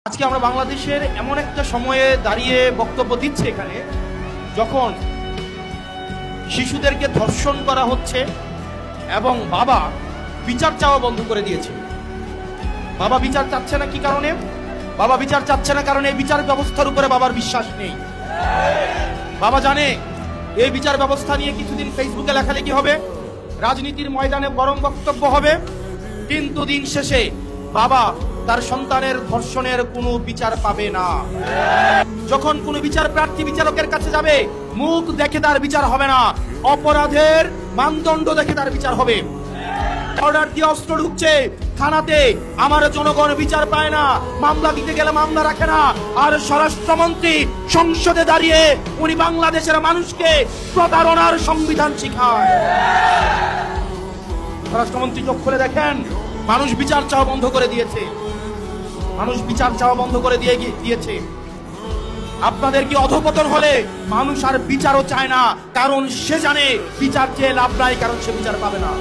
আজকে আমরা বাংলাদেশের এমন একটা সময়ে দাঁড়িয়ে বক্তব্য দিচ্ছি এখানে, যখন শিশুদেরকে ধর্ষণ করা হচ্ছে এবং বাবা বিচার চাওয়া বন্ধ করে দিয়েছে। বাবা বিচার চাচ্ছে না কি কারণে? বাবা বিচার চাচ্ছে না কারণ এই বিচার ব্যবস্থার উপরে বাবার বিশ্বাস নেই। বাবা জানে এই বিচার ব্যবস্থা নিয়ে কিছুদিন ফেসবুকে লেখালেখি হবে, রাজনীতির ময়দানে গরম বক্তব্য হবে, কিন্তু দিন শেষে বাবা তার সন্তানের ধর্ষণের কোনো বিচার পাবে না। যখন কোনো বিচার প্রার্থী বিচারকের কাছে যাবে, মুখ দেখে তার বিচার হবে না, অপরাধের মানদণ্ড দেখে তার বিচার হবে। অর্ডার দিয়ে অস্ত্র ঢুকছে থানাতে, আমার জনগণ বিচার পায় না, মামলা দিতে গেলে মামলা রাখে না, আর স্বরাষ্ট্রমন্ত্রী সংসদে দাঁড়িয়ে উনি বাংলাদেশের মানুষকে প্রতারণার সংবিধান শিখায়। স্বরাষ্ট্রমন্ত্রী চোখ খুলে দেখেন, মানুষ বিচার চাওয়া বন্ধ করে দিয়েছে, মানুষ বিচার চাওয়া বন্ধ করে দিয়েছে। আপনাদের কি অধঃপতন হলে মানুষ আর বিচারও চায় না, কারণ সে জানে বিচার চেয়ে লাভ নাই, কারণ সে বিচার পাবে না।